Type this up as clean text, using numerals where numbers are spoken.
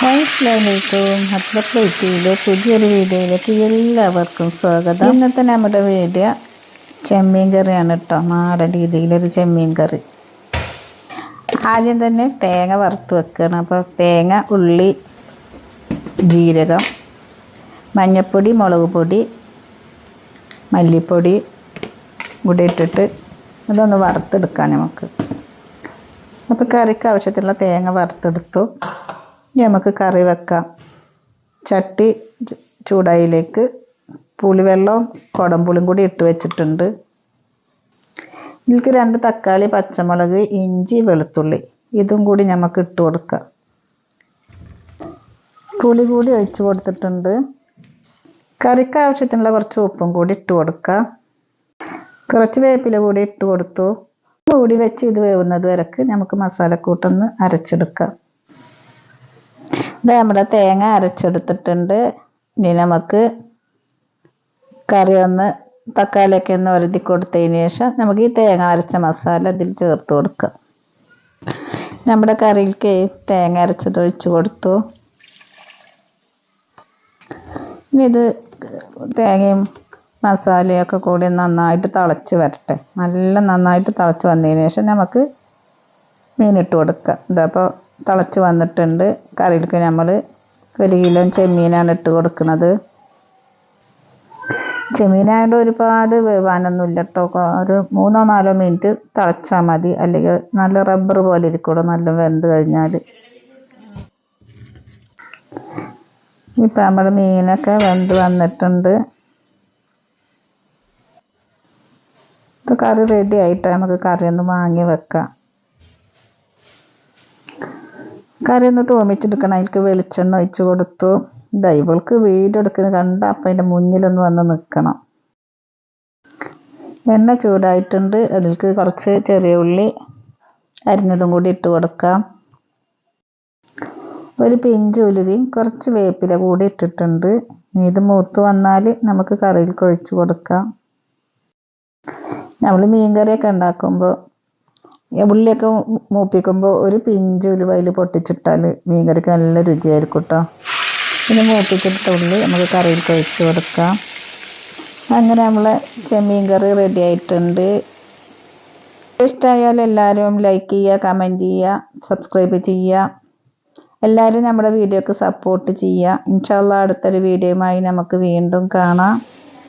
അസ്സലാമലൈക്കും. ഹസ്ബത്തിലെ പുതിയൊരു വീഡിയോയിലേക്ക് എല്ലാവർക്കും സ്വാഗതം. ഇന്നത്തെ നമ്മുടെ വീഡിയോ ചെമ്മീൻ കറിയാണ് കേട്ടോ. നാടൻ രീതിയിലൊരു ചെമ്മീൻ കറി. ആദ്യം തന്നെ തേങ്ങ വറുത്ത് വെക്കണം. അപ്പോൾ തേങ്ങ, ഉള്ളി, ജീരകം, മഞ്ഞൾപ്പൊടി, മുളക് പൊടി, മല്ലിപ്പൊടി കൂടി ഇട്ടിട്ട് അതൊന്ന് വറുത്തെടുക്കാം നമുക്ക്. അപ്പോൾ കറിക്ക് ആവശ്യത്തിലുള്ള തേങ്ങ വറുത്തെടുത്തു. നമുക്ക് കറി വെക്കാം. ചട്ടി ചൂടായിലേക്ക് പുളിവെള്ളവും കുടംപുളിയും കൂടി ഇട്ട് വെച്ചിട്ടുണ്ട്. ഇതിലേക്ക് 2 തക്കാളി, പച്ചമുളക്, ഇഞ്ചി, വെളുത്തുള്ളി ഇതും കൂടി നമുക്ക് ഇട്ട് കൊടുക്കാം. പുളി കൂടി ഒഴിച്ച് കൊടുത്തിട്ടുണ്ട്. കറിക്ക് ആവശ്യത്തിനുള്ള കുറച്ച് ഉപ്പും കൂടി ഇട്ട് കൊടുക്കാം. കുറച്ച് വേപ്പില കൂടി ഇട്ട് കൊടുത്തു. മൂടി വെച്ച് ഇത് വേവുന്നത് വരക്ക് നമുക്ക് മസാലക്കൂട്ടൊന്ന് അരച്ചെടുക്കാം. ഇത് നമ്മുടെ തേങ്ങ അരച്ചെടുത്തിട്ടുണ്ട്. ഇനി നമുക്ക് കറി ഒന്ന് തക്കാളിയൊക്കെ ഒന്ന് ഒരുതി കൊടുത്തതിന് ശേഷം നമുക്ക് ഈ തേങ്ങ അരച്ച മസാല ഇതിൽ ചേർത്ത് കൊടുക്കാം. നമ്മുടെ കറിയിലേക്ക് തേങ്ങ അരച്ചത് ഒഴിച്ച് കൊടുത്തു. ഇനി ഇത് തേങ്ങയും മസാലയൊക്കെ കൂടി നന്നായിട്ട് തിളച്ച് വരട്ടെ. നല്ല നന്നായിട്ട് തിളച്ച് വന്നതിന് ശേഷം നമുക്ക് മീനിട്ട് കൊടുക്കാം. ഇതപ്പോൾ തിളച്ച് വന്നിട്ടുണ്ട്. കറിയിലേക്ക് നമ്മൾ 1 കിലോ ചെമ്മീനാണ് ഇട്ട് കൊടുക്കുന്നത്. ചെമ്മീനായതുകൊണ്ട് ഒരുപാട് വേവാനൊന്നുമില്ല കേട്ടോ. ഒരു 3-4 മിനിറ്റ് തിളച്ചാൽ മതി. അല്ലെങ്കിൽ നല്ല റബ്ബർ പോലെ ഇരിക്കുള്ളൂ നല്ല വെന്ത് കഴിഞ്ഞാൽ. ഇപ്പം നമ്മൾ മീനൊക്കെ വെന്ത് വന്നിട്ടുണ്ട്. ഇപ്പോൾ കറി റെഡി ആയിട്ട് നമുക്ക് കറി ഒന്ന് വാങ്ങി വെക്കാം. കറി ഒന്ന് തോമിച്ചെടുക്കണം. അതിലേക്ക് വെളിച്ചെണ്ണ ഒഴിച്ച് കൊടുത്തു. ഇവൾക്ക് വീഡിയോ എടുക്കുന്നത് കണ്ട അപ്പം അതിൻ്റെ മുന്നിലൊന്ന് വന്ന് നിൽക്കണം. എണ്ണ ചൂടായിട്ടുണ്ട്. അതിലേക്ക് കുറച്ച് ചെറിയ ഉള്ളി അരിഞ്ഞതും കൂടി ഇട്ട് കൊടുക്കാം. ഒരു പിഞ്ച് ഉലുവയും കുറച്ച് വേപ്പില കൂടി ഇട്ടിട്ടുണ്ട്. ഇത് മൂത്ത് വന്നാൽ നമുക്ക് കറിയിലേക്ക് ഒഴിച്ച് കൊടുക്കാം. നമ്മൾ മീൻ കറിയൊക്കെ ഉണ്ടാക്കുമ്പോൾ ഉള്ളിയൊക്കെ മൂപ്പിക്കുമ്പോൾ ഒരു പിഞ്ച് ഉലുവ അതിൽ പൊട്ടിച്ചിട്ടാൽ മീൻ കറിക്ക് നല്ല രുചിയായിരിക്കും കേട്ടോ. പിന്നെ മൂപ്പിച്ചിട്ട ഉള്ളി നമുക്ക് കറിയിൽ ഒഴിച്ച് കൊടുക്കാം. അങ്ങനെ നമ്മളെ ചെമ്മീൻ കറി റെഡി ആയിട്ടുണ്ട്. ഇഷ്ടമായാൽ എല്ലാവരും ലൈക്ക് ചെയ്യുക, കമൻറ്റ് ചെയ്യുക, സബ്സ്ക്രൈബ് ചെയ്യുക. എല്ലാവരും നമ്മുടെ വീഡിയോക്ക് സപ്പോർട്ട് ചെയ്യുക. ഇൻഷാ അല്ലാഹ് അടുത്തൊരു വീഡിയോയുമായി നമുക്ക് വീണ്ടും കാണാം.